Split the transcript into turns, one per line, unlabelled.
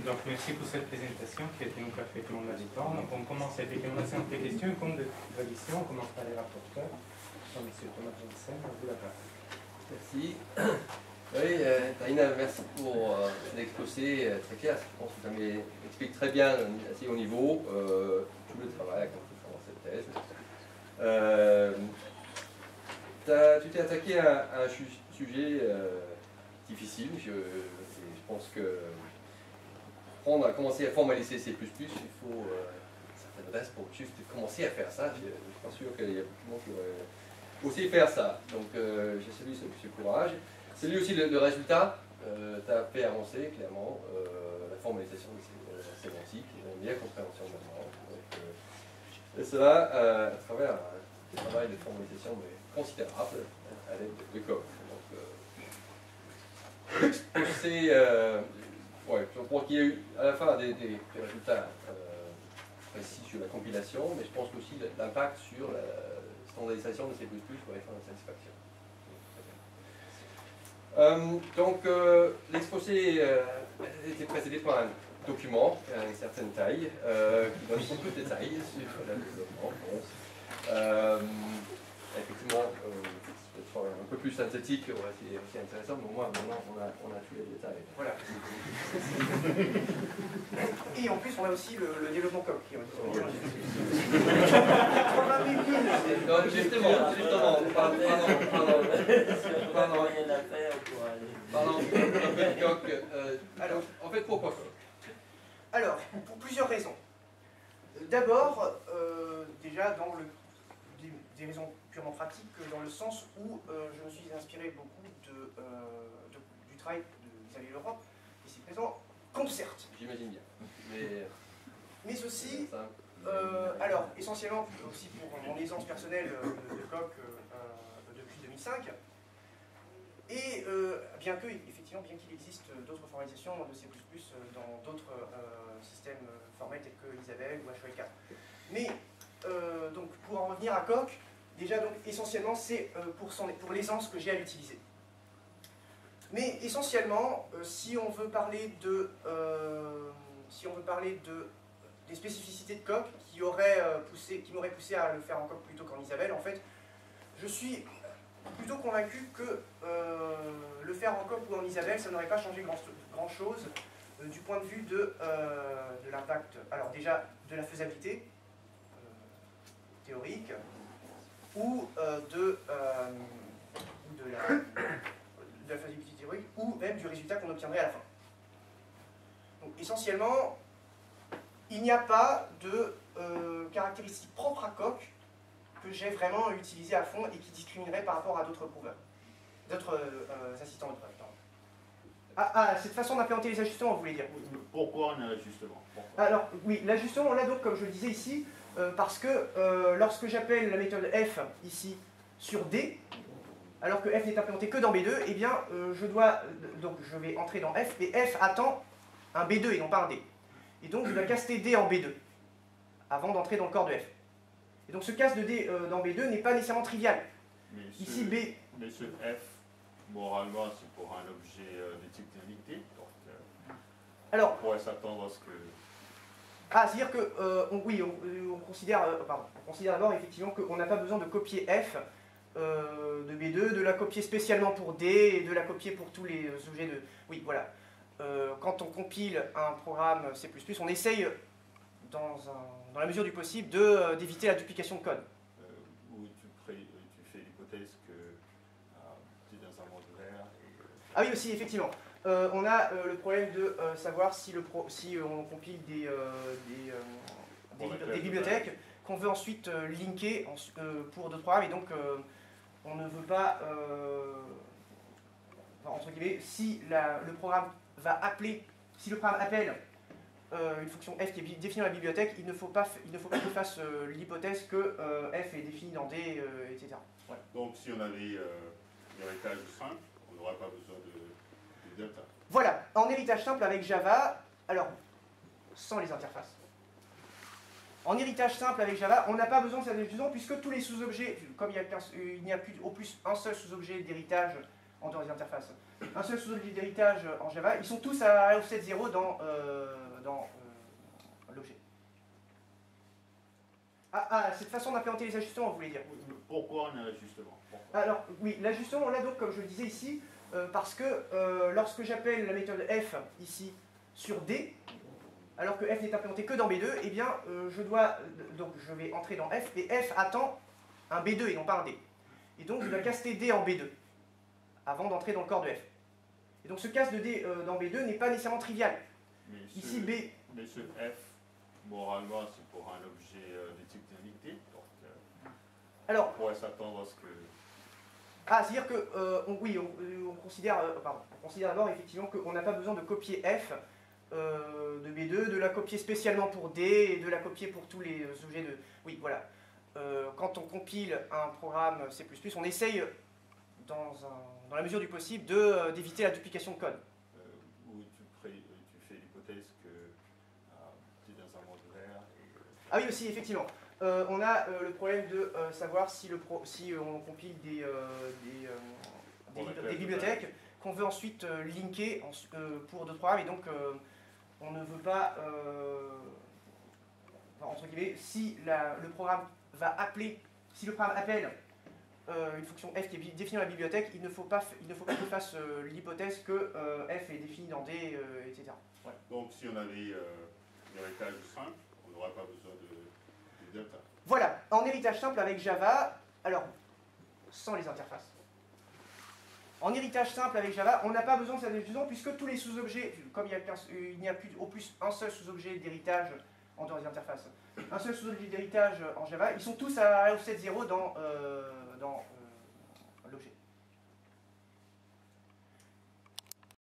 Donc merci pour cette présentation qui a été un café tout le monde a du temps. Donc on commence effectivement la séance de questions. Comme de tradition, on commence par les rapporteurs. Donc, monsieur Thomas Jensen, à vous la parole.
Merci. Oui, Taïna, merci pour cet exposé très clair. Je pense que ça m'explique très bien, assez haut niveau, tout le travail qu'on fait dans cette thèse. Tu t'es attaqué à un sujet difficile. Je pense que apprendre à commencer à formaliser C++, il faut une certaine adresse pour juste commencer à faire ça. Je ne suis pas sûr qu'il y a beaucoup de monde qui aurait aussi faire ça. Donc j'ai salué ce courage. C'est lui aussi le résultat. Tu as fait avancer clairement la formalisation de ces sémantiques, une meilleure compréhension maintenant. Et cela à travers un travail de formalisation considérable à l'aide de code. C'est ouais, je crois qu'il y a eu à la fin des résultats précis sur la compilation, mais je pense aussi l'impact sur la standardisation de C++ pour être en satisfaction. Donc l'exposé était précédé par un document à une certaine taille qui donne beaucoup de détails sur le développement. Effectivement, peut-être un peu plus synthétique, c'est aussi intéressant, mais au moins maintenant on a tous les détails.
Voilà. Et en plus on a aussi le développement COP qui
Alors, en fait, pourquoi COP?
Alors, pour plusieurs raisons. D'abord, déjà dans des raisons purement pratiques, dans le sens où je me suis inspiré beaucoup du travail de Xavier Leroy, ici présent, Concert.
J'imagine bien.
Mais aussi, alors essentiellement aussi pour mon aisance personnelle de Coq depuis 2005, et bien qu'il existe d'autres formalisations de C++ dans d'autres systèmes formels tels que Isabelle ou HOLK. Mais donc pour en revenir à Coq, déjà donc essentiellement c'est pour l'aisance que j'ai à l'utiliser. Mais essentiellement, si on veut parler des spécificités de Coq qui m'auraient poussé à le faire en Coq plutôt qu'en Isabelle, en fait, je suis plutôt convaincu que le faire en Coq ou en Isabelle, ça n'aurait pas changé grand-chose du point de vue de l'impact, alors déjà de la faisabilité théorique ou de la faisabilité théorique ou même du résultat qu'on obtiendrait à la fin. Donc essentiellement, il n'y a pas de caractéristiques propres à Coq que j'ai vraiment utilisé à fond et qui discriminerait par rapport à d'autres prouveurs, d'autres assistants de preuve. Cette façon d'implémenter les ajustements, vous voulez dire?
Pourquoi on a l'ajustement?
Alors, oui, l'ajustement, on l'a donc, comme je le disais ici, parce que lorsque j'appelle la méthode f ici sur D, alors que f n'est implémenté que dans B2, eh bien, je vais entrer dans f, et f attend un B2 et non pas un D. Et donc, je dois caster D en B2, avant d'entrer dans le corps de f. Et donc, ce casse de D dans B2 n'est pas nécessairement trivial.
Mais
ici, B...
Mais ce f, moralement, c'est pour un objet de type dérivité, donc
alors,
on pourrait s'attendre à ce que...
c'est-à-dire que, oui, on considère d'abord effectivement qu'on n'a pas besoin de copier f de B2, de la copier spécialement pour D et de la copier pour tous les objets de... Oui, voilà. Quand on compile un programme C++, on essaye, dans la mesure du possible, d'éviter la duplication de code.
Où tu fais l'hypothèse que tu es dans un modulaire et...
Ah oui, aussi, effectivement. On a le problème de savoir si on compile des bibliothèques qu'on veut ensuite linker pour d'autres programmes, et donc on ne veut pas, entre guillemets, si le programme appelle une fonction f qui est définie dans la bibliothèque, il ne faut pas qu'il fasse l'hypothèse que f est défini dans D, etc. Voilà.
Donc si on avait l'héritage simple, on n'aurait pas besoin de delta.
Voilà, en héritage simple avec Java, alors, sans les interfaces. En héritage simple avec Java, on n'a pas besoin de cette ajustement puisque tous les sous-objets, comme il n'y a plus au plus un seul sous-objet d'héritage en dehors des interfaces. Un seul sous-objet d'héritage en Java, ils sont tous à offset 0 dans l'objet. Cette façon d'implémenter les ajustements, vous voulez dire?
Pourquoi on a l'ajustement?
Alors, oui, l'ajustement, on l'a donc, comme je le disais ici, parce que lorsque j'appelle la méthode f, ici, sur D, alors que f n'est implémenté que dans B2, eh bien, je vais entrer dans f, et f attend un B2 et non pas un D. Et donc, je dois caster D en B2, avant d'entrer dans le corps de f. Et donc, ce cast de D dans B2 n'est pas nécessairement trivial. Ici, B...
Mais ce f, moralement, c'est pour un objet de type d'indiqué, donc
alors,
on pourrait s'attendre à ce que...
c'est-à-dire que, on considère d'abord effectivement qu'on n'a pas besoin de copier f de B2, de la copier spécialement pour D et de la copier pour tous les objets de... Oui, voilà. Quand on compile un programme C++, on essaye, dans la mesure du possible, d'éviter la duplication de code.
Où tu fais l'hypothèse que tu es dans un monde ouvert.
Ah oui, aussi, effectivement. On a le problème de savoir si on compile des bibliothèques qu'on veut ensuite linker pour d'autres programmes, et donc on ne veut pas, entre guillemets, si le programme appelle une fonction f qui est définie dans la bibliothèque, il ne faut pas qu'il fasse l'hypothèse que f est défini dans D, etc. Ouais.
Donc si on avait l'héritage simple, on n'aurait pas besoin de delta.
Voilà, en héritage simple avec Java, alors, sans les interfaces. En héritage simple avec Java, on n'a pas besoin de cette ajustement puisque tous les sous-objets, comme il n'y a plus au plus un seul sous-objet d'héritage en dehors des interfaces, un seul sous-objet d'héritage en Java, ils sont tous à offset 0 dans